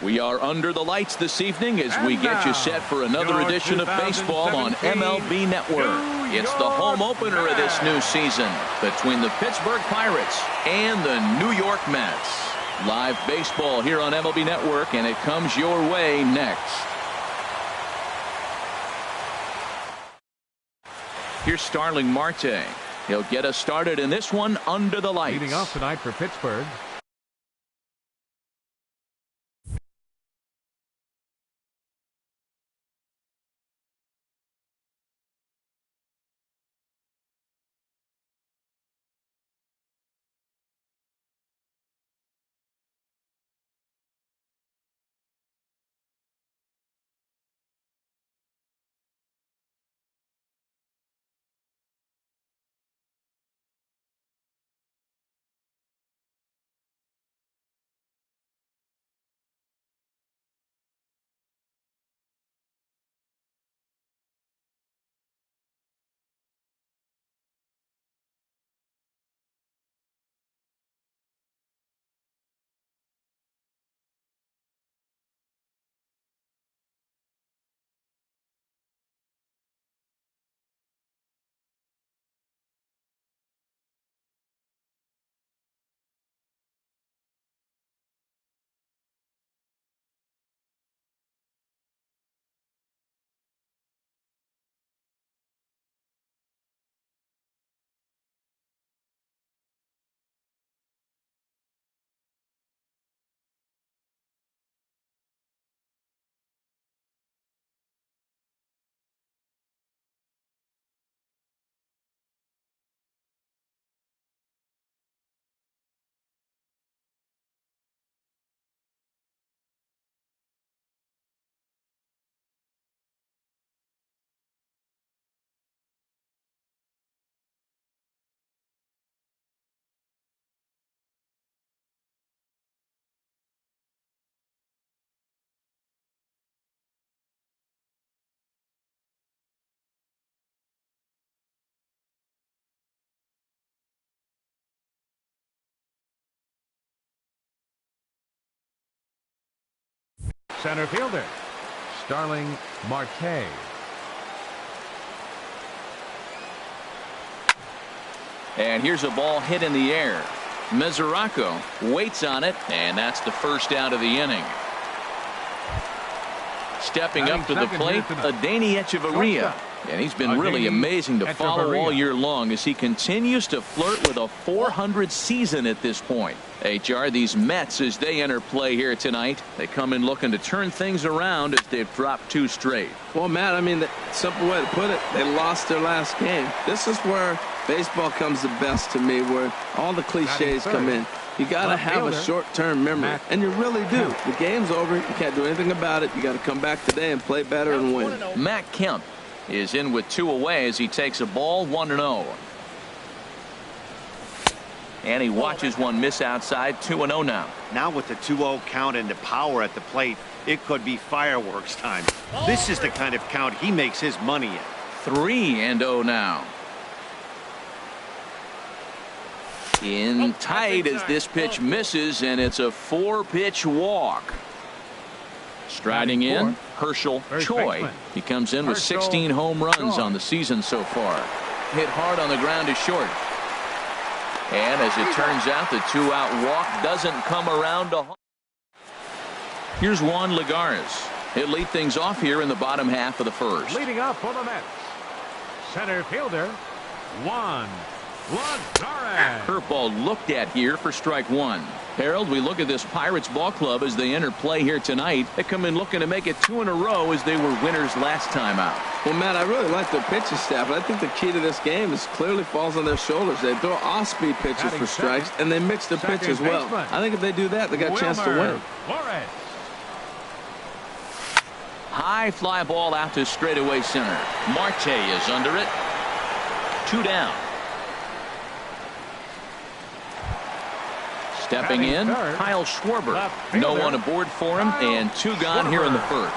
We are under the lights this evening as we get you set for another edition of baseball on MLB Network. It's the home opener of this new season between the Pittsburgh Pirates and the New York Mets. Live baseball here on MLB Network, and it comes your way next. Here's Starling Marte. He'll get us started in this one under the lights. Leading off tonight for Pittsburgh. Center fielder Starling Marte. And here's a ball hit in the air. Mesoraco waits on it, and that's the first out of the inning. Stepping up to the plate, Adeiny Echeverria. And he's been really amazing to follow all year long as he continues to flirt with a .400 season at this point. HR, these Mets, as they enter play here tonight, they come in looking to turn things around as they've dropped 2 straight. Well, Matt, I mean, the simple way to put it, they lost their last game. This is where baseball comes the best to me, where all the cliches come in. You got to have a short-term memory, and you really do. The game's over. You can't do anything about it. You got to come back today and play better and win. Matt Kemp is in with 2 away as he takes a ball 1-0. And he watches one miss outside. 2-0 now. Now with the 2-0 count and the power at the plate, it could be fireworks time. This is the kind of count he makes his money in. 3-0 now. In tight as this pitch misses, and it's a 4-pitch walk. Striding in, Herschel Choi. He comes in with 16 home runs on the season so far. Hit hard on the ground to short. And as it turns out, the 2-out walk doesn't come around to home. Here's Juan Lagares. He'll lead things off here in the bottom half of the first. Leading up for the Mets, center fielder Juan Lagares. Curveball looked at here for strike 1. Harold, we look at this Pirates ball club as they enter play here tonight. They come in looking to make it 2 in a row as they were winners last time out. Well, Matt, I really like their pitching staff. I think the key to this game is clearly falls on their shoulders. They throw off-speed pitches for strikes, and they mix their pitch as well. I think if they do that, they got a chance to win. High fly ball out to straightaway center. Marte is under it. 2 down. Stepping in, Kyle Schwarber. No one aboard for him, and 2 gone here in the first.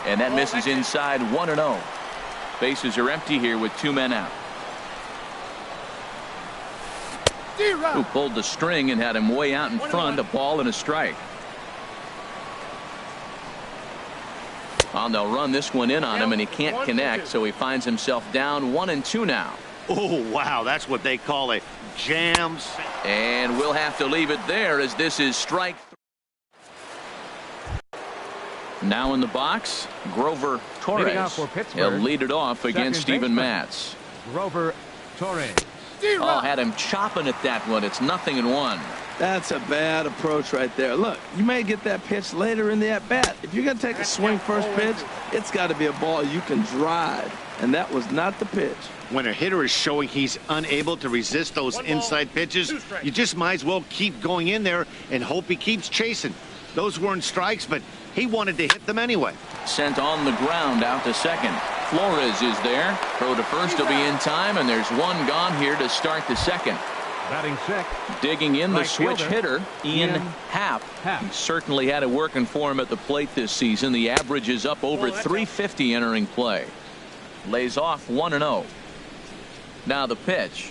And that misses inside. 1-0. Bases are empty here with 2 men out. who pulled the string and had him way out in front, a ball and a strike. Well, they'll run this one in on him, and he can't connect, so he finds himself down 1-2 now. Oh, wow, that's what they call a jam. And we'll have to leave it there as this is strike 3. Now in the box, Grover Torres. He'll lead it off against Steven Matz. Grover Torres. Oh, had him chopping at that one. It's 0-1. That's a bad approach right there. Look, you may get that pitch later in the at-bat. If you're going to take a swing first pitch, it's got to be a ball you can drive. And that was not the pitch. When a hitter is showing he's unable to resist those inside pitches, you just might as well keep going in there and hope he keeps chasing. Those weren't strikes, but he wanted to hit them anyway. Sent on the ground out to second. Flores is there. Throw to first will be in time, and there's one gone here to start the second. Batting sixth. Digging in the Right switch fielder, hitter, Ian Happ. He certainly had it working for him at the plate this season. The average is up over 350 entering play. Lays off 1-0. Now the pitch.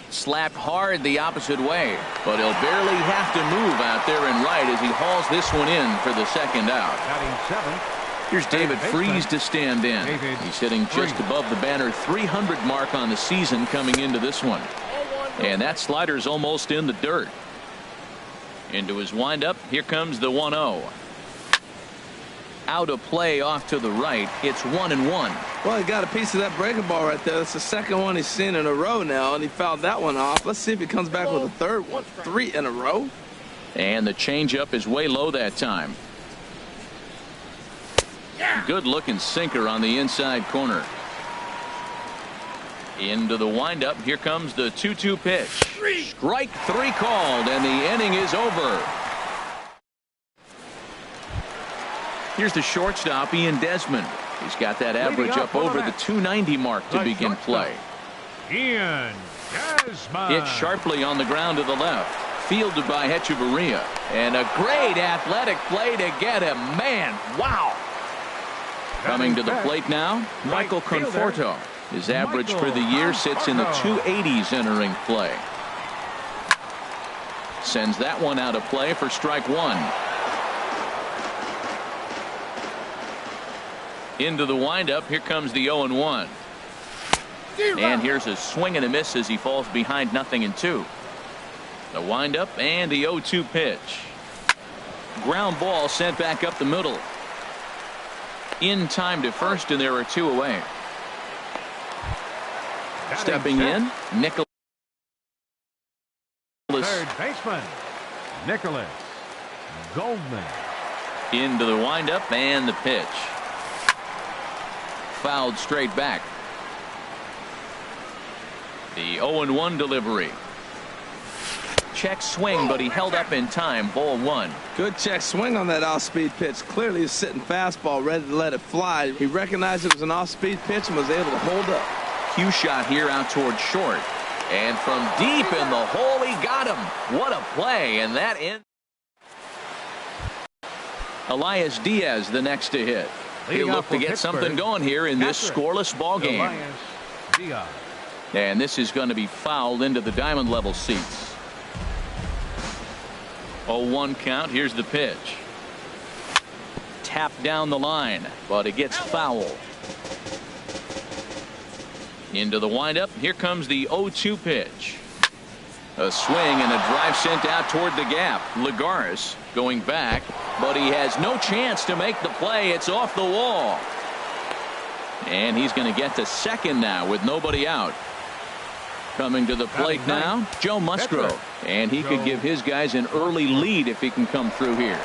Slapped hard the opposite way, but he'll barely have to move out there in right as he hauls this one in for the second out. Batting seventh. Here's David Freese to stand in. He's hitting just above the banner 300 mark on the season coming into this one. And that slider's almost in the dirt. Into his windup. Here comes the 1-0. Out of play off to the right. It's 1-1. Well, he got a piece of that breaking ball right there. That's the second one he's seen in a row now, and he fouled that one off. Let's see if he comes back with a third one. 3 in a row. And the changeup is way low that time. Good looking sinker on the inside corner. Into the windup. Here comes the 2-2 pitch. Strike 3 called, and the inning is over. Here's the shortstop, Ian Desmond. He's got that average up over the 290 mark to begin play. Ian Desmond. Hit sharply on the ground to the left. Fielded by Hechavarria. And a great athletic play to get him. Man, wow. Coming to the plate now, Michael Conforto. His average for the year sits in the 280s entering play. Sends that one out of play for strike 1. Into the windup. Here comes the 0-1. And here's a swing and a miss as he falls behind 0-2. The windup and the 0-2 pitch. Ground ball sent back up the middle. In time to first, and there are 2 away. Stepping in, Nicholas. Third baseman, Nicholas Goldman. Into the windup and the pitch. Fouled straight back. The 0-1 delivery. Check swing, but he held up in time. Ball 1. Good check swing on that off-speed pitch. Clearly he's sitting fastball ready to let it fly. He recognized it was an off-speed pitch and was able to hold up. Cue shot here out towards short. And from deep in the hole, he got him. What a play. And that ends. Elias Diaz the next to hit. He'll look to get something going here in this scoreless ball game. And this is going to be fouled into the diamond level seats. 0-1 count. Here's the pitch. Tapped down the line, but it gets foul. Into the windup. Here comes the 0-2 pitch. A swing and a drive sent out toward the gap. Lagares going back, but he has no chance to make the play. It's off the wall. And he's going to get to second now with nobody out. Coming to the plate now, Joe Musgrove. And he could give his guys an early lead if he can come through here.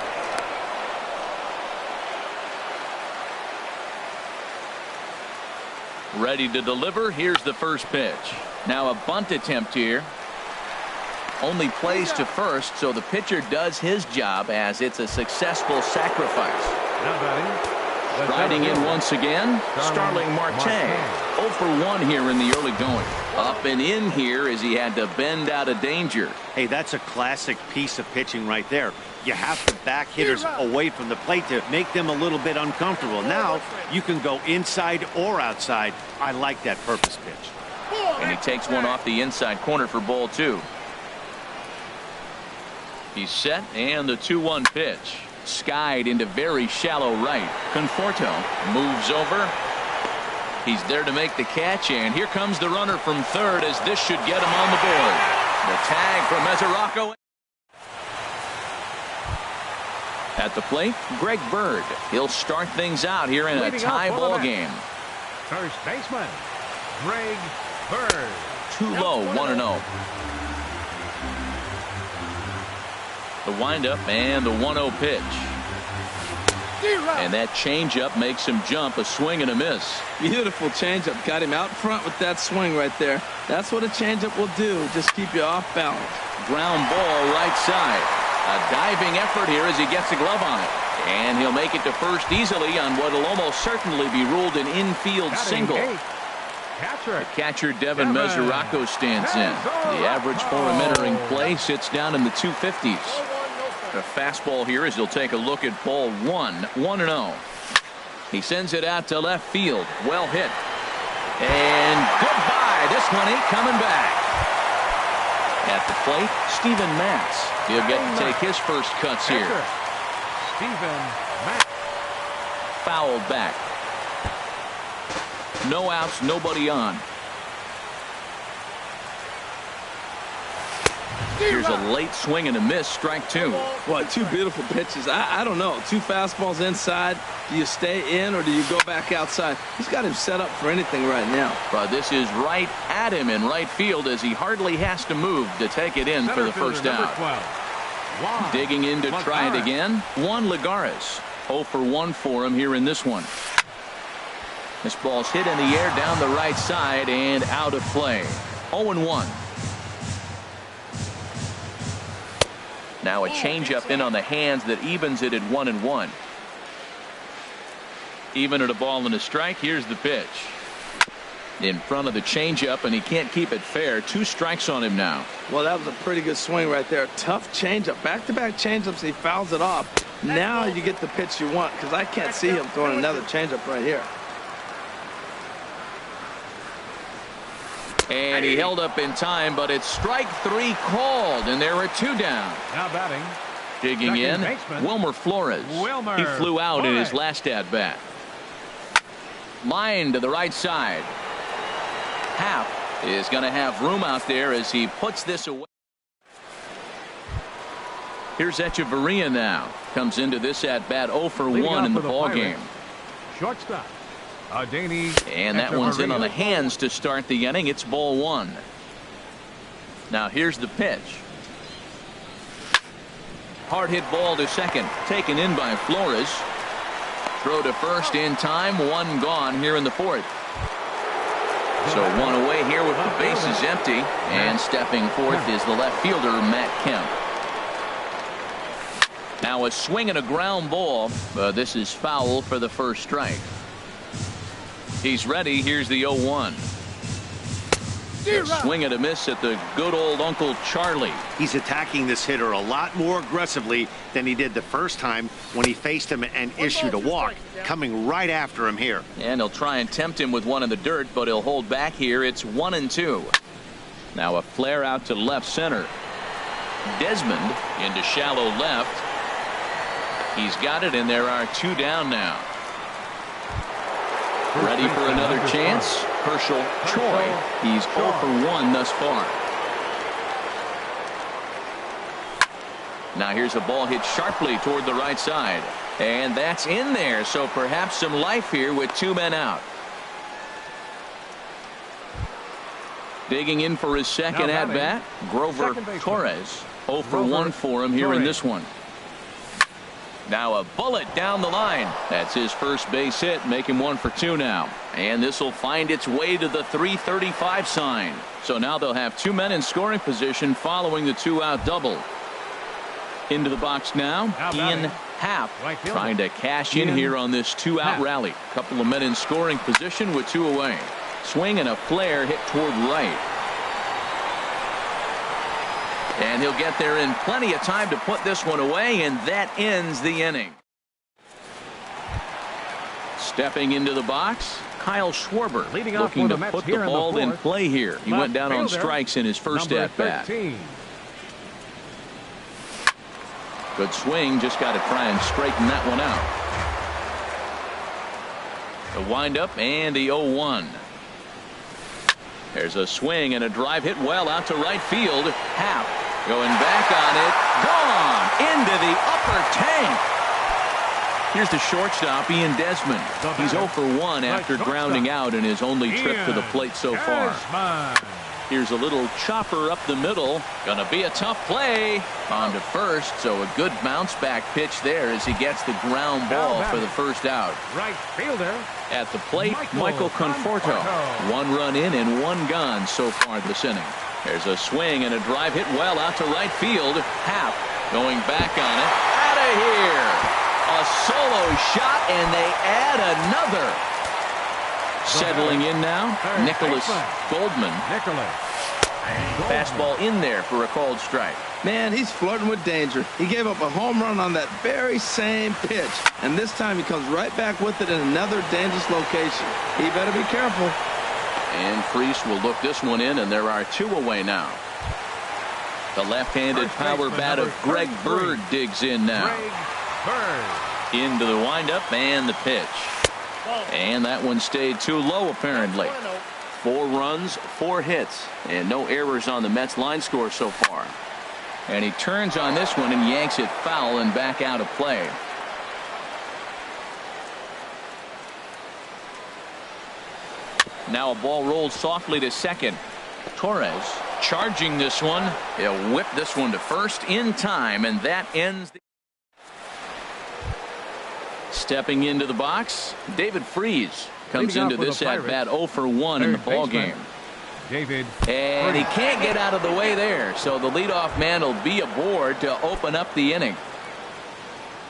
Ready to deliver. Here's the first pitch. Now a bunt attempt here. Only plays to first, so the pitcher does his job as it's a successful sacrifice. Riding in once again, Starling Marte. 0 for 1 here in the early going. Up and in here as he had to bend out of danger. Hey, that's a classic piece of pitching right there. You have to back hitters away from the plate to make them a little bit uncomfortable. Now you can go inside or outside. I like that purpose pitch. And he takes one off the inside corner for ball 2. He's set, and the 2-1 pitch. Skied into very shallow right. Conforto moves over. He's there to make the catch, and here comes the runner from third, as this should get him on the board. The tag from Mesoraco. At the plate, Greg Bird. He'll start things out here in a tie ball game. First baseman, Greg Bird. Too low, 1-0. The windup and the 1-0 pitch. And that changeup makes him jump. A swing and a miss. Beautiful changeup. Got him out front with that swing right there. That's what a changeup will do. Just keep you off balance. Ground ball right side. A diving effort here as he gets a glove on it. And he'll make it to first easily on what will almost certainly be ruled an infield single. The catcher, Devin Mesoraco, stands in. The average for him entering play sits down in the 250s. A fastball here as he'll take a look at ball 1. 1-0. He sends it out to left field. Well hit. And goodbye. This one ain't coming back. At the plate, Steven Matz. He'll get to take his first cuts here. Steven Matz. Fouled back. No outs, nobody on. Here's a late swing and a miss. Strike 2. Boy, 2 beautiful pitches. I don't know. 2 fastballs inside. Do you stay in or do you go back outside? He's got him set up for anything right now. But this is right at him in right field as he hardly has to move to take it in for the first out. Digging in to try it again. Juan Lagares. 0 for 1 for him here in this one. This ball's hit in the air down the right side and out of play. 0-1. Now a changeup in on the hands that evens it at 1-1. Even at a ball and a strike. Here's the pitch. In front of the changeup, and he can't keep it fair. 2 strikes on him now. Well, that was a pretty good swing right there. Tough changeup. Back-to-back changeups. He fouls it off. Now you get the pitch you want, because I can't see him throwing another changeup right here. And he held up in time, but it's strike 3 called, and there are 2 down. Now batting. Digging in, Wilmer Flores. He flew out in his last at-bat. Line to the right side. Happ is going to have room out there as he puts this away. Here's Echeverria now. Comes into this at-bat 0 for 1 in the ballgame. Shortstop. And that one's in on the hands to start the inning. It's ball 1. Now here's the pitch. Hard hit ball to second. Taken in by Flores. Throw to first in time. 1 gone here in the 4th. So 1 away here with the bases empty. And stepping forth is the left fielder, Matt Kemp. Now a swing and a ground ball. This is foul for the first strike. He's ready. Here's the 0-1. Swing and a miss at the good old Uncle Charlie. He's attacking this hitter a lot more aggressively than he did the first time when he faced him and issued a walk. Coming right after him here. And he'll try and tempt him with one in the dirt, but he'll hold back here. It's 1-2. Now a flare out to left center. Desmond into shallow left. He's got it, and there are 2 down now. Ready for another chance. Herschel Choi. He's 0 for 1 thus far. Now here's a ball hit sharply toward the right side. And that's in there. So perhaps some life here with 2 men out. Digging in for his second at bat. Grover Torres. 0 for 1 for him here in this one. Now a bullet down the line. That's his first base hit, making 1 for 2 now. And this will find its way to the 335 sign. So now they'll have 2 men in scoring position following the 2-out double. Into the box now, Ian Happ trying to cash in here on this 2-out rally. Couple of men in scoring position with 2 away. Swing and a flare hit toward right. And he'll get there in plenty of time to put this one away, and that ends the inning. Stepping into the box, Kyle Schwarber Leading off looking for to the Mets put the here in the ball in fourth. play here. He went down on Fielder, strikes in his first number at-bat. 13. Good swing, just got to try and straighten that one out. The windup and the 0-1. There's a swing and a drive hit well out to right field. Happ going back on it. Gone into the upper tank. Here's the shortstop, Ian Desmond. He's 0 for 1 after grounding out in his only trip to the plate so far. Here's a little chopper up the middle. Gonna be a tough play. On to first, so a good bounce back pitch there as he gets the ground ball for the first out. Right fielder. At the plate, Michael Conforto. 1 run in and 1 gone so far this inning. There's a swing and a drive hit well out to right field. Happ going back on it. Out of here. A solo shot, and they add another. Settling in now, Nicholas Goldman. Fastball in there for a called strike. Man, he's flirting with danger. He gave up a home run on that very same pitch, and this time he comes right back with it in another dangerous location. He better be careful. And Freese will look this one in, and there are 2 away now. The left-handed power bat of Greg Bird digs in now. Into the windup and the pitch. And that one stayed too low apparently. 4 runs, 4 hits, and no errors on the Mets line score so far. And he turns on this one and yanks it foul and back out of play. Now a ball rolled softly to second. Torres charging this one. He'll whip this one to first in time, and that ends the. Stepping into the box, David Freese comes into this at bat 0 for 1 in the ball game. And he can't get out of the way there, so the leadoff man will be aboard to open up the inning.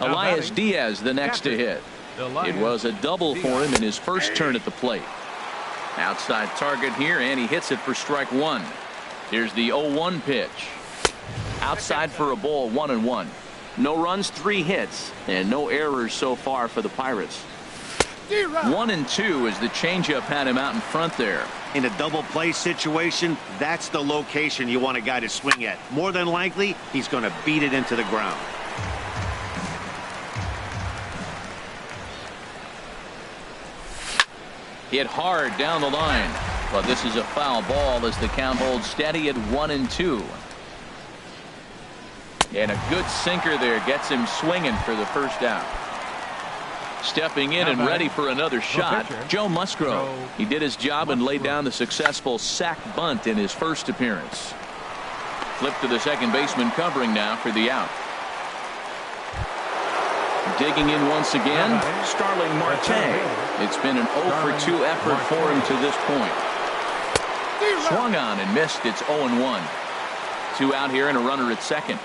Elias Diaz the next to hit. It was a double for him in his first turn at the plate. Outside target here, and he hits it for strike 1. Here's the 0-1 pitch. Outside for a ball, 1-1. No runs, 3 hits, and no errors so far for the Pirates. 1-2 as the changeup had him out in front there. In a double play situation, that's the location you want a guy to swing at. More than likely, he's going to beat it into the ground. Hit hard down the line, but this is a foul ball as the count holds steady at 1-2. And a good sinker there gets him swinging for the first out. Stepping in and ready for another shot, Joe Musgrove. He did his job and laid down the successful sac bunt in his first appearance. Flip to the second baseman covering now for the out. Digging in once again, Starling Marte. It's been an 0 for 2 effort for him to this point. Swung on and missed. It's 0-1. 2 out here and a runner at second.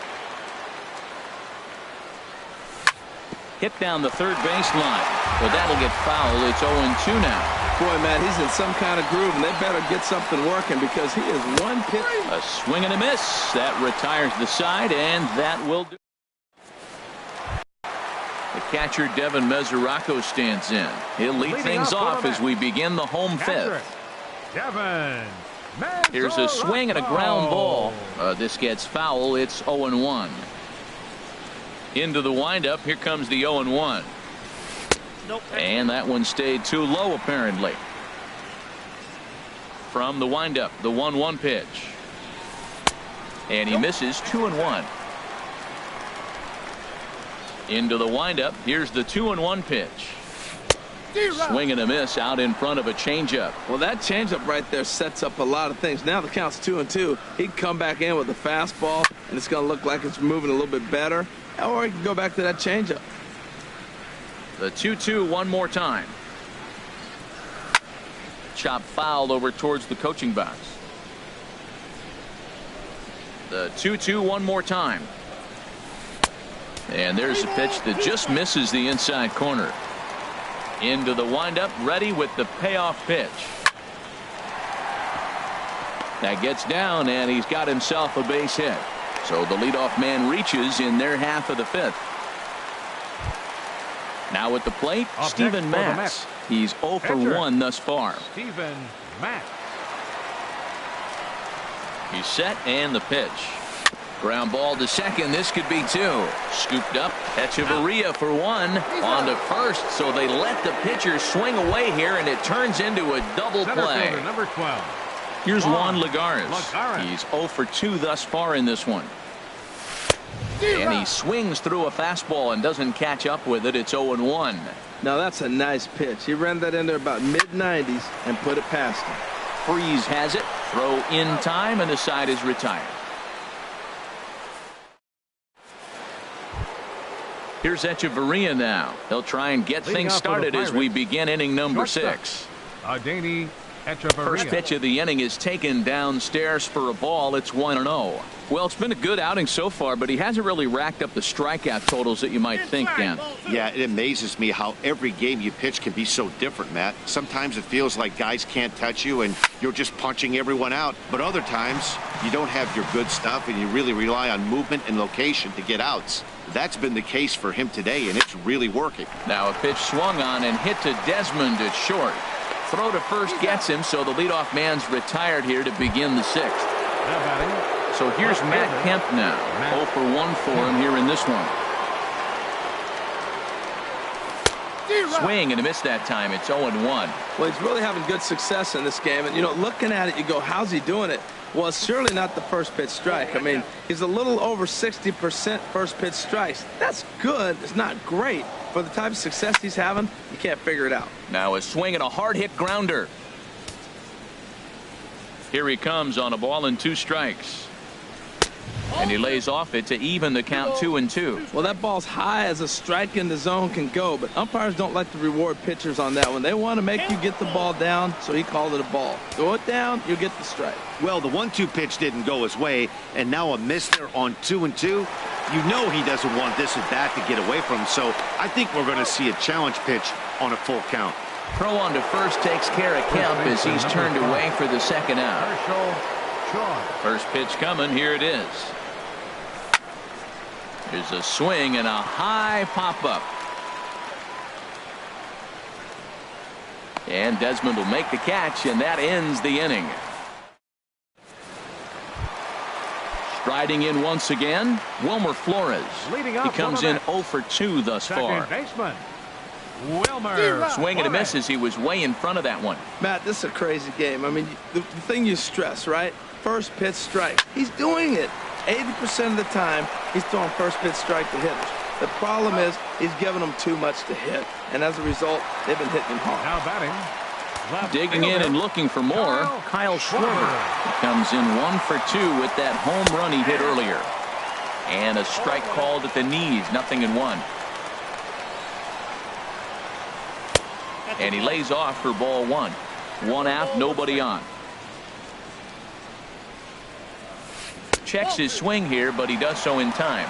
Hit down the third baseline, but that'll get foul. It's 0-2 now. Boy, man, he's in some kind of groove, and they better get something working because he is 1 pitch. A swing and a miss. That retires the side, and that will do. The catcher, Devin Mesoraco, stands in. He'll lead things off as we begin the home 5th. Here's a swing and a ground ball. This gets foul. It's 0-1. Into the windup. Here comes the 0-1. And that one stayed too low apparently. From the windup, the 1-1 pitch. And he misses. 2-1. Into the windup. Here's the 2-1 pitch. Swing and a miss out in front of a changeup. Well, that changeup right there sets up a lot of things. Now the count's 2-2. He can come back in with a fastball, and it's going to look like it's moving a little bit better. Or he can go back to that changeup. The 2-2 one more time. Chop fouled over towards the coaching box. The 2-2 one more time. And there's a pitch that just misses the inside corner. Into the windup, ready with the payoff pitch. That gets down, and he's got himself a base hit. So the leadoff man reaches in their half of the 5th. Now at the plate, Up Steven next for the Matz. Mets. He's 0 for Pitcher. 1 thus far. Steven Matz. He's set and the pitch. Ground ball to second. This could be 2. Scooped up. Echeverria for 1. On to first. So they let the pitcher swing away here, and it turns into a double Center play. fielder, number 12. Here's Juan Lagares. Lagares. He's 0 for 2 thus far in this one. And he swings through a fastball and doesn't catch up with it. It's 0-1. Now that's a nice pitch. He ran that in there about mid-90s and put it past him. Freeze has it. Throw in time, and the side is retired. Here's Echeverria now. He'll try and get Leading things off for the started as we begin inning number Shortstop. 6. Adeiny Echeverria. First pitch of the inning is taken downstairs for a ball. It's 1-0. Well, it's been a good outing so far, but he hasn't really racked up the strikeout totals that you might think, Dan. Yeah, it amazes me how every game you pitch can be so different, Matt. Sometimes it feels like guys can't touch you and you're just punching everyone out. But other times you don't have your good stuff and you really rely on movement and location to get outs. That's been the case for him today, and it's really working. Now a pitch swung on and hit to Desmond at short. Throw to first gets him, so the leadoff man's retired here to begin the 6th. Now batting. So here's Matt Kemp now. 0 for 1 for him here in this one. Swing and a miss that time. It's 0-1. Well, he's really having good success in this game. And, you know, looking at it, you go, how's he doing it? Well, it's surely not the first pitch strike. I mean, he's a little over 60% first pitch strikes. That's good. It's not great. For the type of success he's having, you can't figure it out. Now a swing and a hard hit grounder. Here he comes on a ball and 2 strikes. And he lays off it to even the count 2-2. Well, that ball's high as a strike in the zone can go, but umpires don't like to reward pitchers on that one. They want to make you get the ball down, so he called it a ball. Throw it down, you get the strike. Well, the 1-2 pitch didn't go his way, and now a miss there on 2-2. You know he doesn't want this at bat to get away from him, so I think we're going to see a challenge pitch on a full count. Throw on to first takes care of Kemp as he's turned away for the second out. First pitch coming. Here it is. There's a swing and a high pop-up. And Desmond will make the catch, and that ends the inning. Striding in once again, Wilmer Flores. He comes in 0 for 2 thus far. Second baseman, Wilmer. Swing and a miss as he was way in front of that one. Matt, this is a crazy game. I mean, the thing you stress, right? First pitch strike. He's doing it. 80% of the time, he's throwing first pitch strike to hitters. The problem is he's giving them too much to hit, and as a result, they've been hitting him hard. Now batting. Left Digging in fielder, and looking for more, Kyle Schwarber. He comes in 1 for 2 with that home run he hit earlier. And a strike called at the knees, 0-1. And he lays off for ball 1. 1 out, nobody on. Checks his swing here, but he does so in time.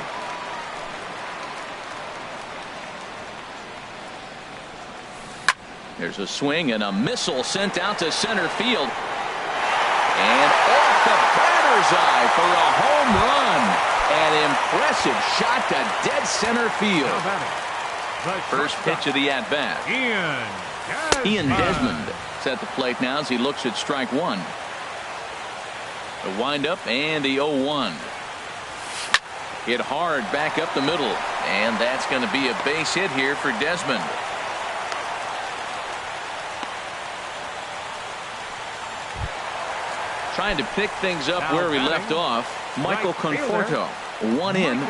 There's a swing and a missile sent out to center field. And off the batter's eye for a home run. An impressive shot to dead center field. Now batting. First pitch of the at-bat. Ian Desmond is at the plate now as he looks at strike 1. The windup and the 0-1. Hit hard back up the middle. And that's going to be a base hit here for Desmond. Trying to pick things up Now where we batting, left off. Michael right Conforto. fielder. 1 in, 1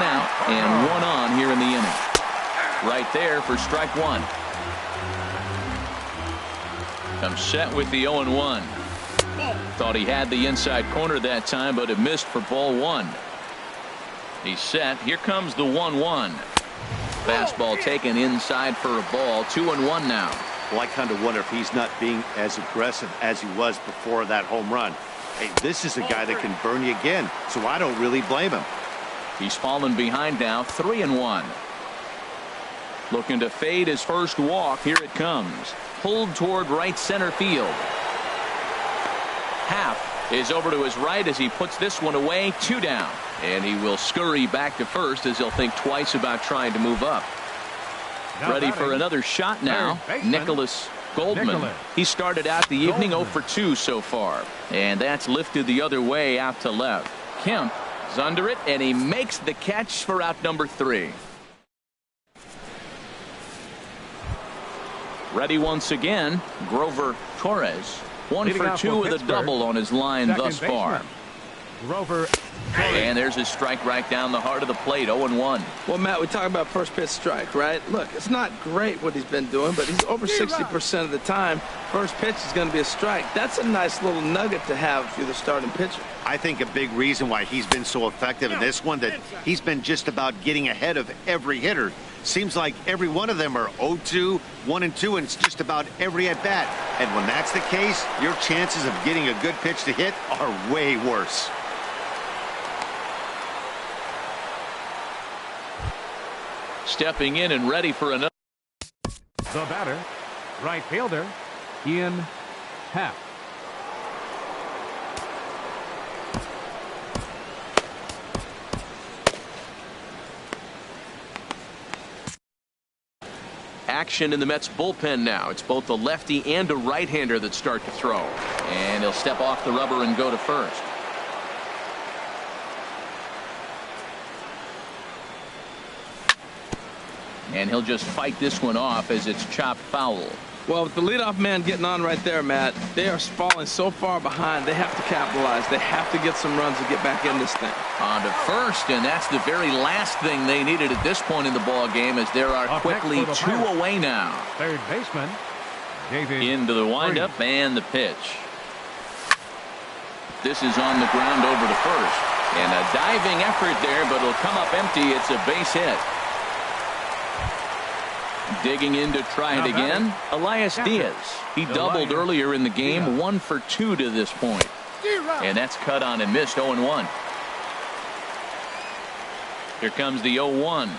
out, and 1 on here in the inning. Right there for strike 1. Comes set with the 0-1. Thought he had the inside corner that time, but it missed for ball 1. He's set. Here comes the 1-1. Fastball taken inside for a ball. 2-1 now. Well, I kind of wonder if he's not being as aggressive as he was before that home run. Hey, this is a guy that can burn you again, so I don't really blame him. He's fallen behind now, 3-1. Looking to fade his first walk. Here it comes. Pulled toward right center field. Half is over to his right as he puts this one away. 2 down. And he will scurry back to first as he'll think twice about trying to move up. Ready for another shot now. Nicholas Goldman. He started out the evening 0 for 2 so far. And that's lifted the other way out to left. Kemp is under it, and he makes the catch for out number 3. Ready once again, Grover Torres. 1 for 2 with a double on his line thus far. Grover. And there's his strike right down the heart of the plate, 0-1. Well, Matt, we talk about first pitch strike, right? Look, it's not great what he's been doing, but he's over 60% of the time. First pitch is going to be a strike. That's a nice little nugget to have if you're the starting pitcher. I think a big reason why he's been so effective in this one, that he's been just about getting ahead of every hitter. Seems like every one of them are 0-2, 1-2, and it's just about every at-bat. And when that's the case, your chances of getting a good pitch to hit are way worse. Stepping in and ready for another. The batter, right fielder, Ian Happ. Action in the Mets bullpen now. It's both a lefty and a right-hander that start to throw. And he'll step off the rubber and go to first. And he'll just fight this one off as it's chopped foul. Well, with the leadoff man getting on right there, Matt, they are falling so far behind. They have to capitalize. They have to get some runs to get back in this thing. On to first, and that's the very last thing they needed at this point in the ball game, as there are quickly 2 away now. Third baseman, David. Into the windup and the pitch. This is on the ground over to first. And a diving effort there, but it'll come up empty. It's a base hit. Digging in to try it again, Elias Diaz. He doubled earlier in the game, 1 for 2 to this point. And that's cut on and missed, 0-1. Here comes the 0-1.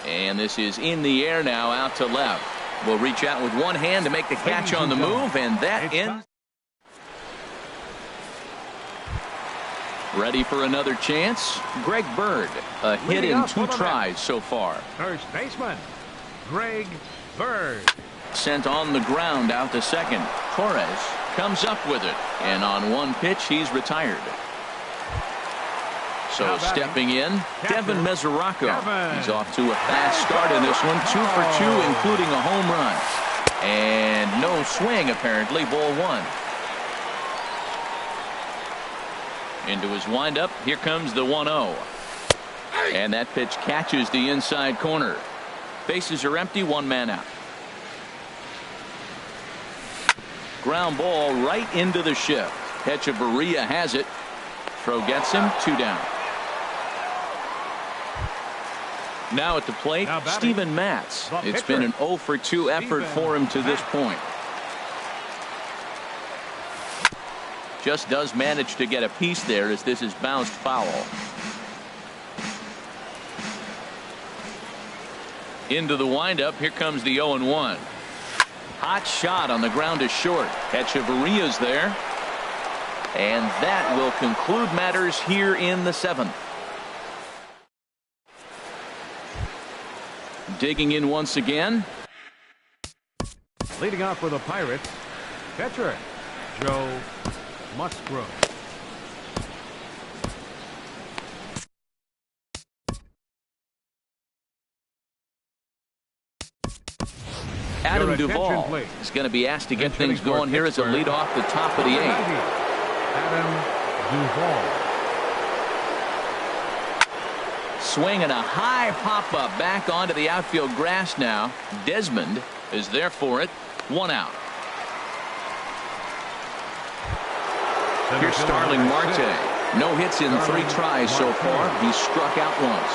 And this is in the air now, out to left. Will reach out with one hand to make the catch on the move, and that ends. Ready for another chance? Greg Bird. A hit in 2 tries so far. First baseman, Greg Bird. Sent on the ground out to second. Torres comes up with it, and on one pitch he's retired. So stepping in, Devin Mesoraco. He's off to a fast start in this one, 2 for 2, including a home run. And no swing apparently, ball 1. Into his windup, here comes the 1-0. And that pitch catches the inside corner. Bases are empty, 1 man out. Ground ball right into the shift. Hechavarria has it. Throw gets him, 2 down. Now at the plate, Steven Matz. It's been an 0 for 2 effort for him to this point. Just does manage to get a piece there as this is bounced foul. Into the windup. Here comes the 0-1. Hot shot on the ground is short. Hechavarria's there. And that will conclude matters here in the 7th. Digging in once again. Leading off for the Pirates, catcher Joe Musgrove. Adam Duvall is going to be asked to get things going here as a lead off the top of the 8th. Adam Duvall. Swing and a high pop-up back onto the outfield grass now. Desmond is there for it. 1 out. Here's Starling Marte. No hits in 3 tries so far. He's struck out once.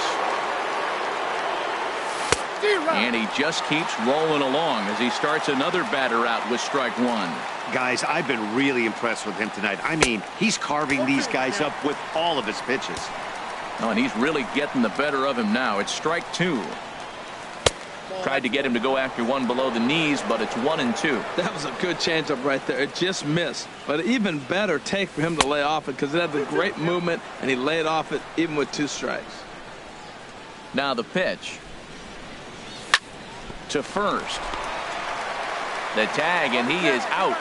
And he just keeps rolling along as he starts another batter out with strike 1. Guys, I've been really impressed with him tonight. I mean, he's carving these guys up with all of his pitches. Oh, and he's really getting the better of him now. It's strike 2. Tried to get him to go after one below the knees, but it's 1-2. That was a good changeup right there. It just missed. But even better take for him to lay off it because it had the great movement, and he laid off it even with 2 strikes. Now the pitch. to first. The tag, and he is out.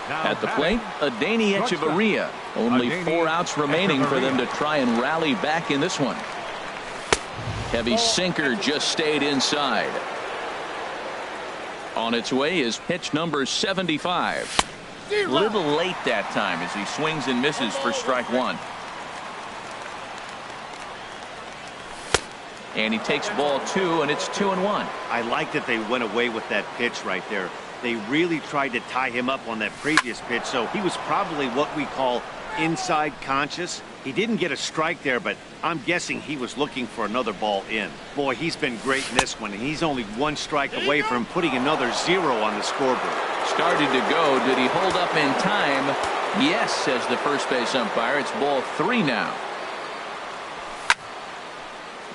At the plate, Adeiny Echeverria. Only 4 outs remaining for them to try and rally back in this one. Heavy sinker just stayed inside. On its way is pitch number 75. A little late that time as he swings and misses for strike one. And he takes ball 2, and it's 2-1. I like that they went away with that pitch right there. They really tried to tie him up on that previous pitch, so he was probably what we call inside conscious. He didn't get a strike there, but I'm guessing he was looking for another ball in. Boy, he's been great in this one, and he's only 1 strike away from putting another 0 on the scoreboard. Started to go. Did he hold up in time? Yes, says the first base umpire. It's ball 3 now.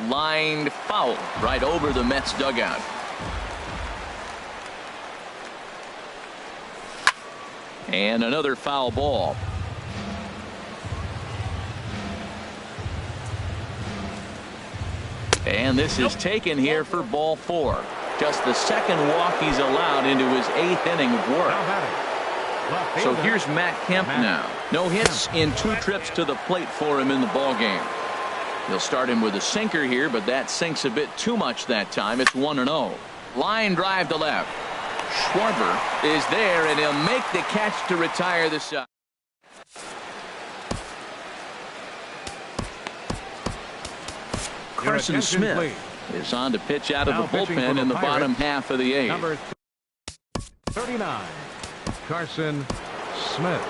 Lined foul right over the Mets dugout. And another foul ball. And this is taken here for ball 4. Just the second walk he's allowed into his 8th inning of work. So here's Matt Kemp now. No hits in 2 trips to the plate for him in the ballgame. He'll start him with a sinker here, but that sinks a bit too much that time. It's 1-0. Line drive to left. Schwarber is there, and he'll make the catch to retire the side. Carson Smith is on to pitch out of the bullpen in the bottom half of the 8th. Number 39, Carson Smith.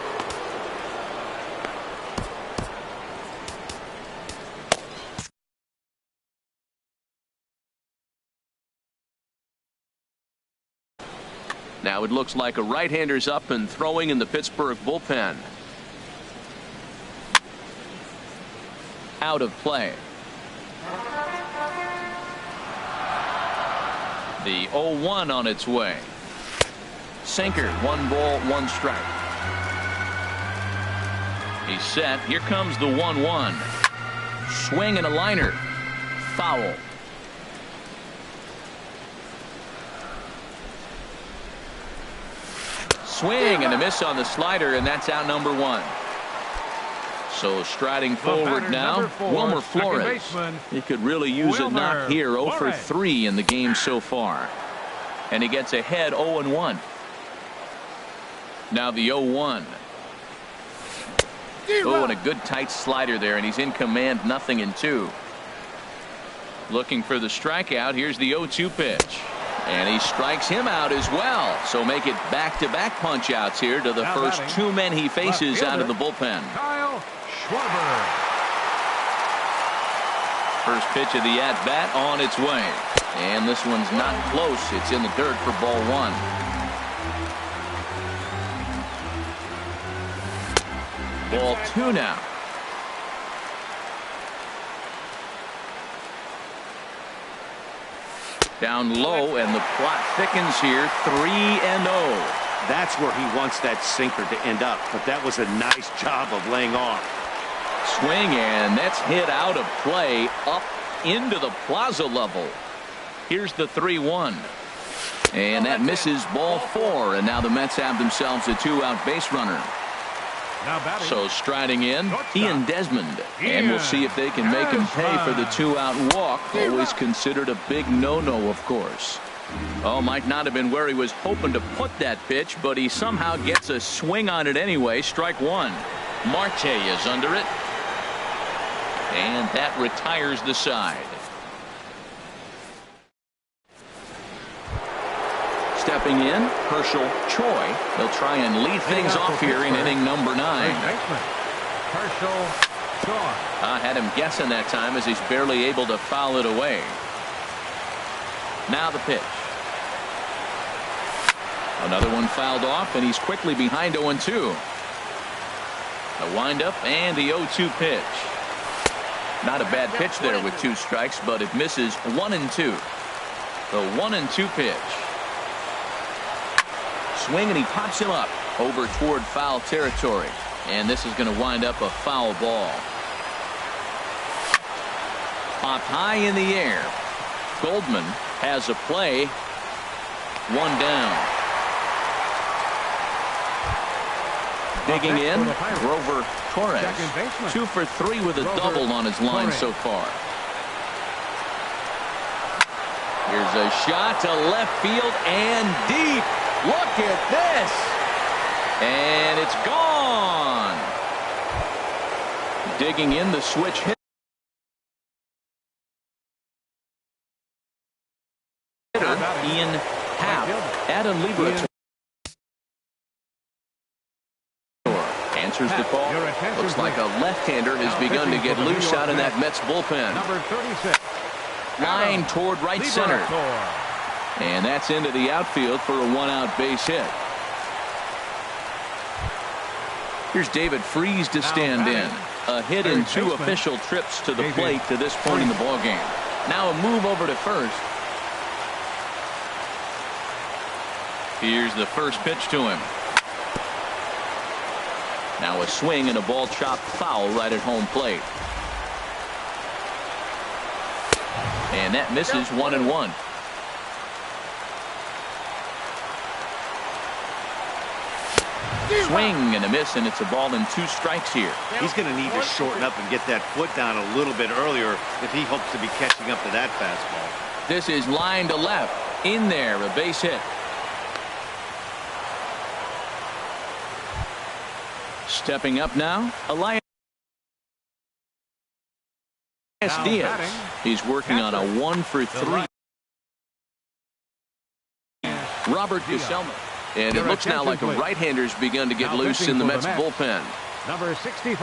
Now it looks like a right-hander's up and throwing in the Pittsburgh bullpen. Out of play. The 0-1 on its way. Sinker, 1 ball, 1 strike. He's set. Here comes the 1-1. Swing and a liner. Foul. Swing and a miss on the slider, and that's out number 1. So striding forward now, Wilmer Flores. He could really use a knock here. 0 for 3 in the game so far. And he gets ahead 0-1. Now the 0-1. Oh, and a good tight slider there, and he's in command, 0-2. Looking for the strikeout. Here's the 0-2 pitch. And he strikes him out as well. So make it back-to-back punch-outs here to the first 2 men he faces out of the bullpen. Kyle Schwarber. First pitch of the at-bat on its way. And this one's not close. It's in the dirt for ball 1. Ball 2 now. Down low, and the plot thickens here. 3-0. That's where he wants that sinker to end up, but that was a nice job of laying off. Swing, and that's hit out of play up into the plaza level. Here's the 3-1. And that misses ball 4, and now the Mets have themselves a 2-out base runner. So striding in, Ian Desmond. And we'll see if they can make him pay for the 2-out walk. Always considered a big no-no, of course. Oh, might not have been where he was hoping to put that pitch, but he somehow gets a swing on it anyway. Strike 1. Marte is under it. And that retires the side. Stepping in, Herschel Choi. They'll try and lead things off here in inning number 9. Herschel Choi. I had him guessing that time as he's barely able to foul it away. Now the pitch. Another one fouled off, and he's quickly behind 0-2. The windup and the 0-2 pitch. Not a bad pitch there with 2 strikes, but it misses 1-2. The 1-2 pitch. Swing, and he pops him up over toward foul territory. And this is going to wind up a foul ball. Popped high in the air. Goldman has a play. One down. Digging in, Grover Torres. 2 for 3 with a double on his line so far. Here's a shot to left field and deep. Look at this. And it's gone. Digging in, the switch hit. Ian Happ. Adam Lieber answers the call. Looks like a left-hander has begun to get loose out in that Mets bullpen. Number 36. Line toward right center. And that's into the outfield for a one-out base hit. Here's David Freese to stand in. A hit in 2 official trips to the plate to this point in the ballgame. Now a move over to first. Here's the first pitch to him. Now a swing and a ball chopped foul right at home plate. And that misses 1-1. Swing and a miss, and it's a ball and 2 strikes here. He's going to need to shorten up and get that foot down a little bit earlier if he hopes to be catching up to that fastball. This is line to left. In there, a base hit. Stepping up now, Elias Diaz. He's working on a 1 for 3. Robert Gesellman. And it looks now like a right-hander's begun to get loose in the Mets bullpen. Number 65,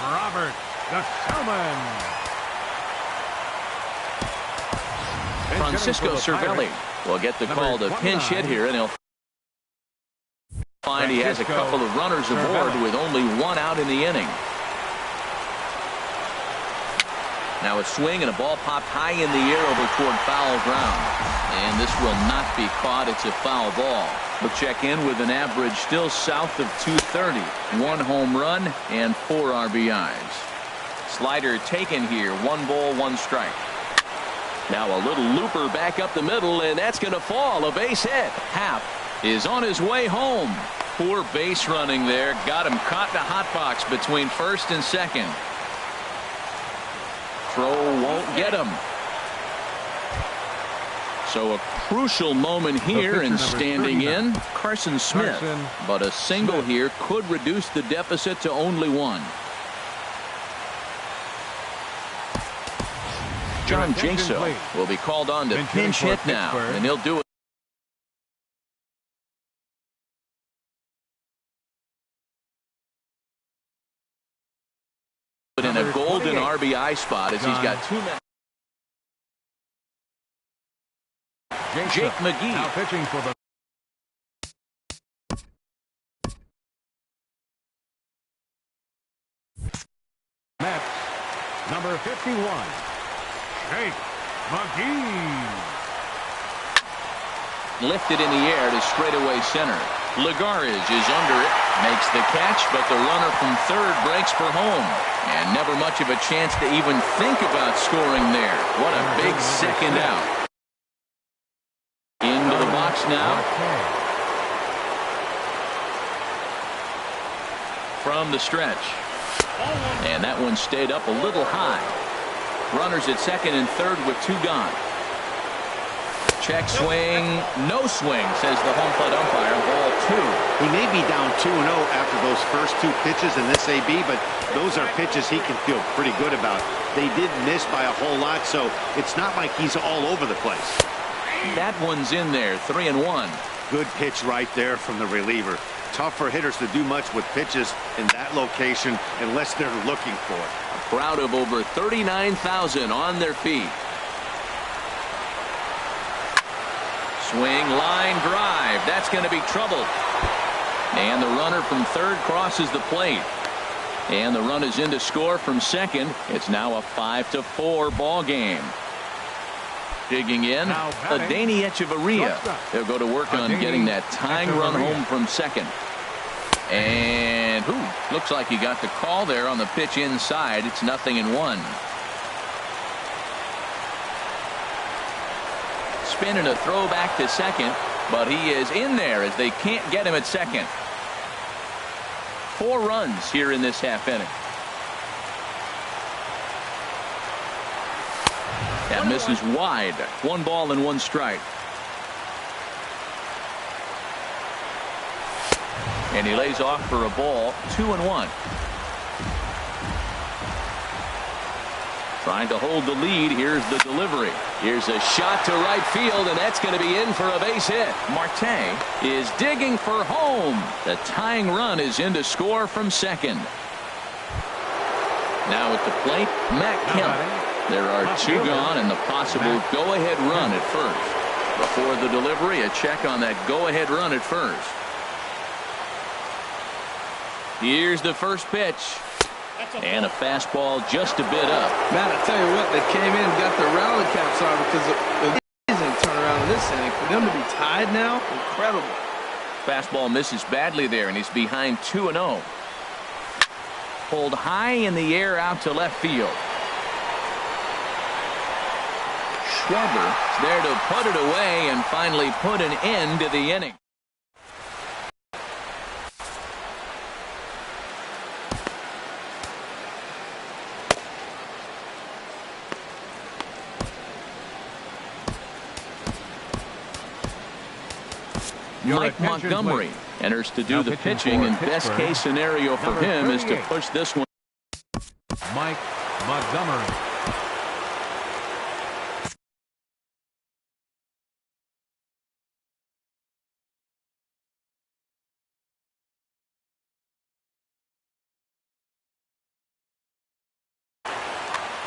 Robert Gesellman. Francisco Cervelli will get the call to pinch hit here, and he'll find he has a couple of runners aboard with only 1 out in the inning. Now a swing and a ball popped high in the air over toward foul ground. And this will not be caught. It's a foul ball. We'll check in with an average still south of 230. 1 home run and 4 RBIs. Slider taken here. 1 ball, 1 strike. Now a little looper back up the middle, and that's going to fall. A base hit. Happ is on his way home. Poor base running there. Got him caught in a hot box between first and second. Throw won't get him. So a crucial moment here, and standing in Carson Smith. But a single here could reduce the deficit to only 1. John Jaso will be called on to pinch hit now, and he'll do it. In a golden RBI spot as he's got 2 men. Jake McGee now pitching for the Mets. Number 51, Jake McGee. Lifted in the air to straightaway center. Lagares is under it, makes the catch, but the runner from third breaks for home. And never much of a chance to even think about scoring there. What a big second out. Into the box now. From the stretch. And that one stayed up a little high. Runners at second and third with 2 gone. Check swing, no swing, says the home plate umpire. Ball 2. He may be down 2-0 after those first 2 pitches in this AB, but those are pitches he can feel pretty good about. They did miss by a whole lot, so it's not like he's all over the place. That one's in there, 3-1. Good pitch right there from the reliever. Tough for hitters to do much with pitches in that location unless they're looking for it. A crowd of over 39,000 on their feet. Swing, line drive. That's going to be trouble. And the runner from third crosses the plate. And the run is in to score from second. It's now a 5-4 ball game. Digging in, Adeiny Echeverria. They'll go to work on getting that tying run home from second. And looks like he got the call there on the pitch inside. It's 0-1. spin and a throw back to second, but he is in there as they can't get him at second. 4 runs here in this half inning. That misses wide. 1 ball and 1 strike. And he lays off for a ball. 2-1. Trying to hold the lead. Here's the delivery. Here's a shot to right field, and that's going to be in for a base hit. Marte is digging for home. The tying run is in to score from second. Now at the plate, Matt Kemp. There are 2 gone and the possible go-ahead run at first. Before the delivery, a check on that go-ahead run at first. Here's the first pitch. And a fastball just a bit up. Matt, I tell you what, they came in and got their rally caps on because the amazing turnaround in this inning. For them to be tied now, incredible. Fastball misses badly there, and he's behind 2-0. Pulled high in the air out to left field. Schwarber is there to put it away and finally put an end to the inning. Mike Montgomery enters to do the pitching, and best case scenario for him is to push this one. Mike Montgomery.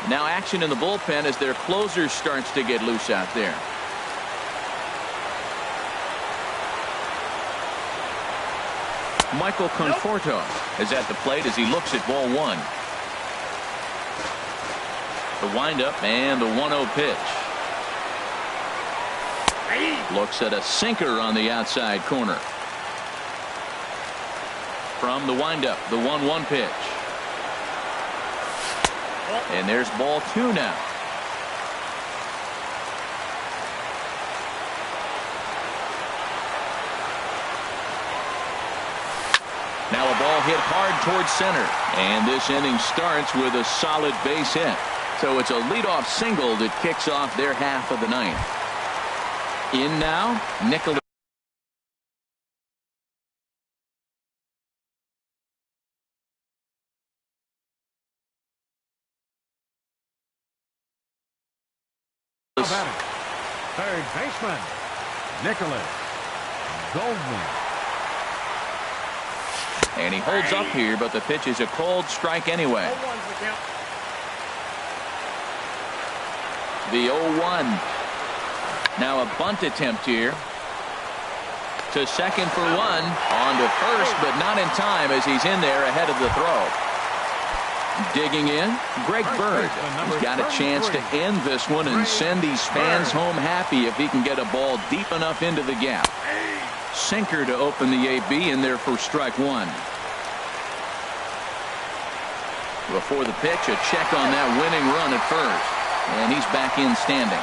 Now action in the bullpen as their closer starts to get loose out there. Michael Conforto is at the plate as he looks at ball 1. The windup and the 1-0 pitch. Looks at a sinker on the outside corner. From the windup, the 1-1 pitch. And there's ball 2 now. Now a ball hit hard towards center. And this inning starts with a solid base hit. So it's a leadoff single that kicks off their half of the ninth. In now, Nicholas. Third baseman, Nicholas Goldman. And he holds up here, but the pitch is a cold strike anyway. The 0-1. Now a bunt attempt here. To second for 1. On to first, but not in time as he's in there ahead of the throw. Digging in, Greg Bird. He's got a chance to end this one and send these fans home happy if he can get a ball deep enough into the gap. Sinker to open the AB in there for strike 1. Before the pitch, a check on that winning run at first. And he's back in standing.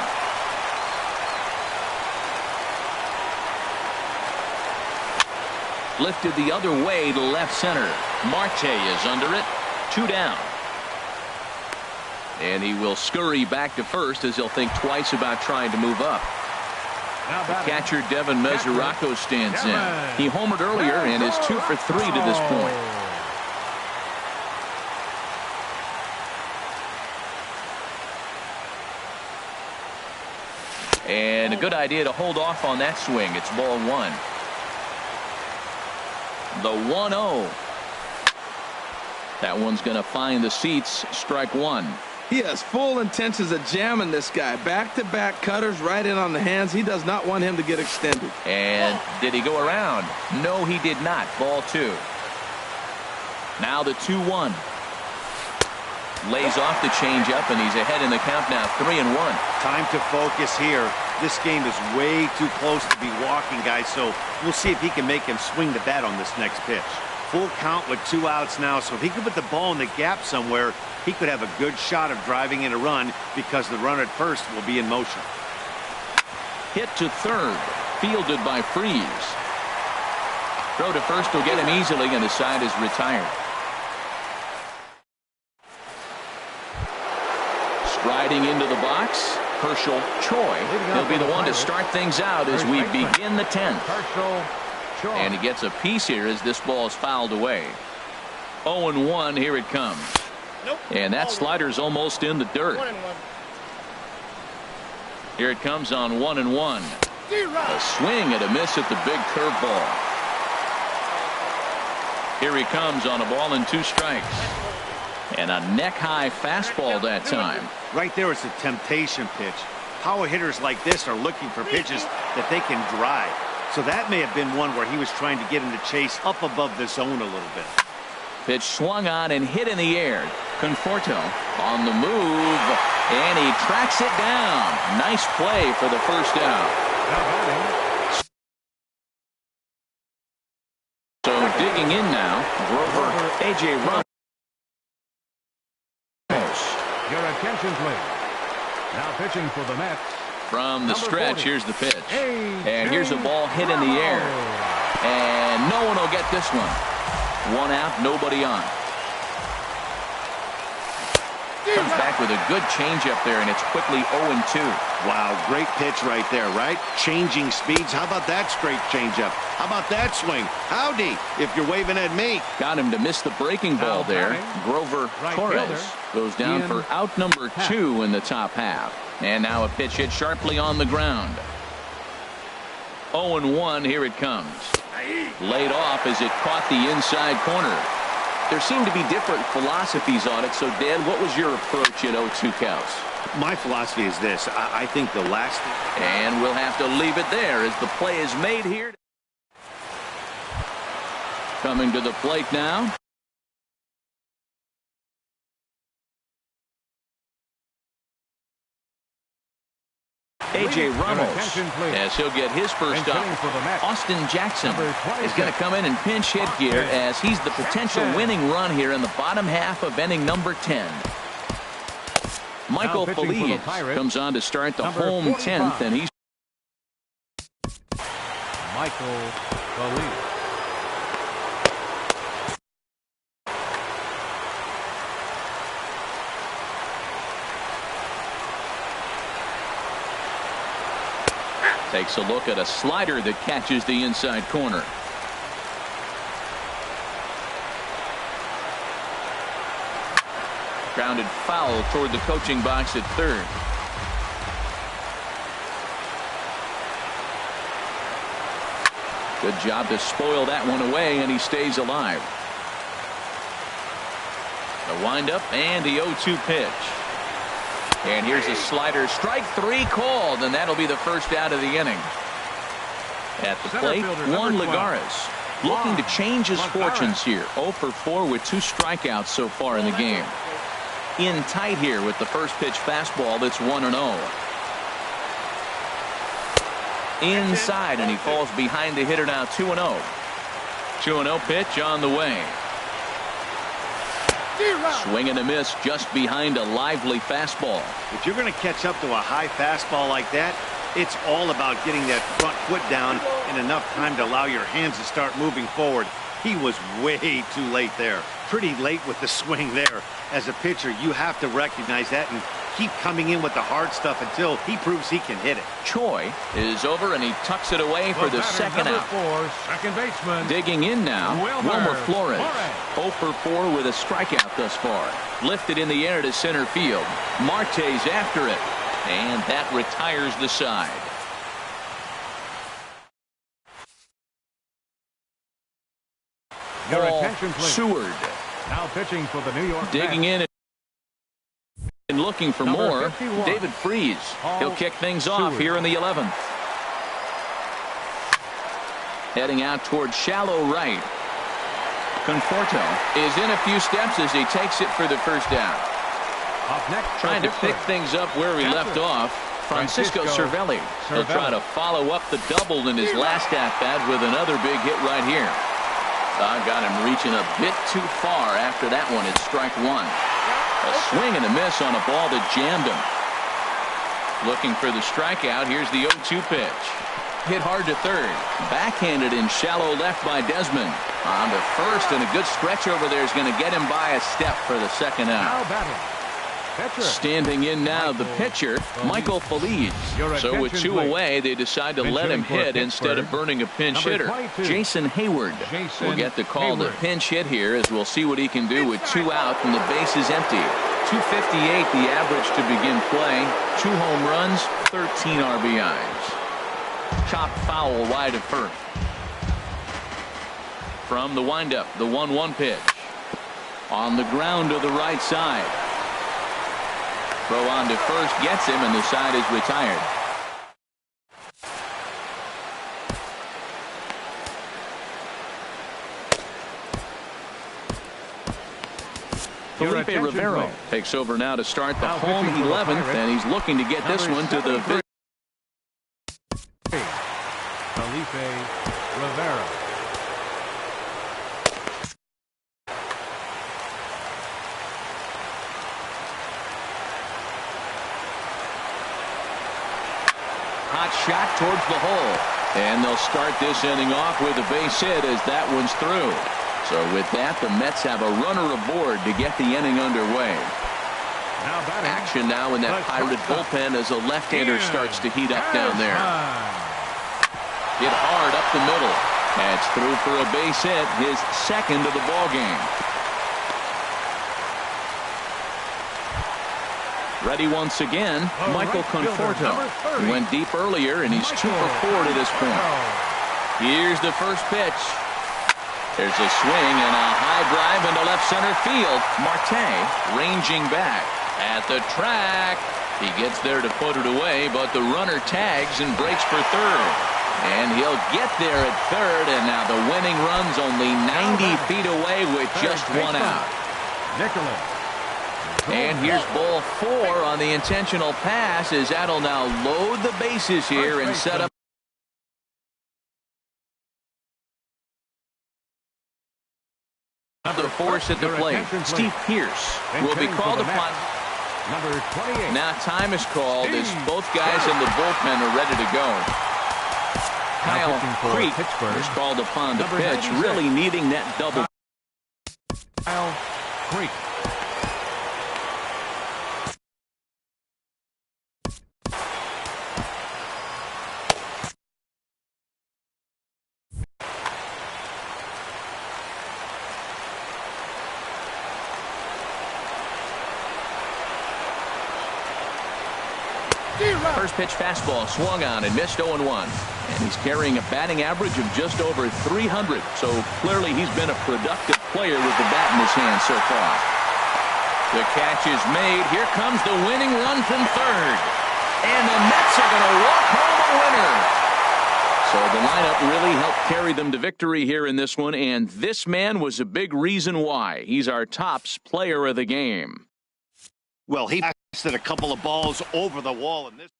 Lifted the other way to left center. Marte is under it. 2 down. And he will scurry back to first as he'll think twice about trying to move up. The catcher Devin Mesoraco stands in. He homered earlier and is 2 for 3 to this point. And a good idea to hold off on that swing. It's ball 1. The 1-0. That one's going to find the seats. Strike 1. He has full intentions of jamming this guy. Back-to-back cutters right in on the hands. He does not want him to get extended. And did he go around? No, he did not. Ball 2. Now the 2-1. Lays off the changeup, and he's ahead in the count now. 3-1. Time to focus here. This game is way too close to be walking, guys, so we'll see if he can make him swing the bat on this next pitch. Full count with 2 outs now, so if he could put the ball in the gap somewhere, he could have a good shot of driving in a run because the runner at first will be in motion. Hit to third. Fielded by Freeze. Throw to first will get him easily, and the side is retired. Striding into the box, Herschel Choi. He'll be the one to start things out as we begin the 10th. And he gets a piece here as this ball is fouled away. 0-1, here it comes. And that slider's almost in the dirt. Here it comes on 1-1. A swing and a miss at the big curveball. Here he comes on a ball and 2 strikes. And a neck-high fastball that time. Right there is a temptation pitch. Power hitters like this are looking for pitches that they can drive. So that may have been one where he was trying to get him to chase up above the zone a little bit. Pitch swung on and hit in the air. Conforto on the move, and he tracks it down. Nice play for the first out. So digging in now, Grover, A.J. Ramos. Your attention, please. Now pitching for the Mets. From the stretch, here's the pitch. And here's a ball hit in the air. And no one will get this one. 1 out, nobody on. Comes back with a good changeup there, and it's quickly 0-2. Wow, great pitch right there, right? Changing speeds. How about that straight changeup? How about that swing? Howdy, if you're waving at me. Got him to miss the breaking ball there. Grover Torres goes down for out number 2 in the top half. And now a pitch hit sharply on the ground. 0-1, here it comes. Laid off as it caught the inside corner. There seem to be different philosophies on it. So, Dan, what was your approach at 0-2 counts? My philosophy is this. I think the last... And we'll have to leave it there as the play is made here. Coming to the plate now. A.J. Ramos, as he'll get his first up. Austin Jackson is going to come in and pinch hit here as he's the potential winning run here in the bottom half of inning number 10. Michael Feliz comes on to start the home 10th, and he's Michael Feliz. takes a look at a slider that catches the inside corner. Grounded foul toward the coaching box at third. Good job to spoil that one away, and he stays alive. The windup and the 0-2 pitch. And here's a slider. Strike 3 called, and that'll be the first out of the inning. At the plate, Juan Lagares looking to change his fortunes here. 0 for 4 with 2 strikeouts so far in the game. In tight here with the first pitch fastball that's 1-0. Inside, and he falls behind the hitter now. 2-0. 2-0 pitch on the way. Swing and a miss just behind a lively fastball. If you're going to catch up to a high fastball like that, it's all about getting that front foot down in enough time to allow your hands to start moving forward. He was way too late there. Pretty late with the swing there. As a pitcher, you have to recognize that and keep coming in with the hard stuff until he proves he can hit it. Choi is over, and he tucks it away for the second out. Second baseman. Digging in now, Wilmer Flores. 0 for 4 with a strikeout thus far. Lifted in the air to center field. Marte's after it, and that retires the side. Your attention, please. Seward. Now pitching for the New York Digging Mets. in and looking for more. 51. David Freeze. He'll kick things off here in the 11th. Heading out toward shallow right. Conforto is in a few steps as he takes it for the first down. Up next, Trying to pick things up where he left off. Francisco Cervelli. He'll try to follow up the double in his last at-bat with another big hit right here. Got him reaching a bit too far after that one. It's strike 1. A swing and a miss on a ball that jammed him. Looking for the strikeout. Here's the 0-2 pitch. Hit hard to third. Backhanded in shallow left by Desmond. On to first, and a good stretch over there is going to get him by a step for the second out. Standing in now, the pitcher, Michael Feliz. So with 2 away, they decide to let him hit instead of burning a pinch hitter. Jason Hayward will get the call to pinch hit here, as we'll see what he can do with 2 out and the base is empty. 258 the average to begin play. 2 home runs, 13 RBIs. Chopped foul wide of first. From the windup, the 1-1 pitch. On the ground to the right side. Throw on to first gets him, and the side is retired. Felipe Rivero takes over now to start the home 11th, and he's looking to get this one to the Felipe Rivero. hot shot towards the hole. And they'll start this inning off with a base hit as that one's through. So with that, the Mets have a runner aboard to get the inning underway. Action now in that Pirate bullpen as a left-hander starts to heat up down there. Hit hard up the middle. That's through for a base hit, his second of the ball game. Ready once again, Michael Conforto. He went deep earlier, and he's 2 for 4 to this point. Here's the first pitch. There's a swing and a high drive into left center field. Marte ranging back at the track. He gets there to put it away, but the runner tags and breaks for third. And he'll get there at third, and now the winning run's only 90 feet away with just 1 out. And here's ball 4 on the intentional pass as that'll now load the bases here and set up the force at the plate. Steve Pearce will be called upon. Now time is called as both guys in the bullpen are ready to go. Kyle Creek is called upon to pitch, really needing that double. Kyle Creek. First pitch fastball swung on and missed 0-1. And he's carrying a batting average of just over 300. So clearly he's been a productive player with the bat in his hand so far. The catch is made. Here comes the winning run from third. And the Mets are going to walk home a winner. So the lineup really helped carry them to victory here in this one. And this man was a big reason why. He's our tops player of the game. Well, he blasted a couple of balls over the wall in this.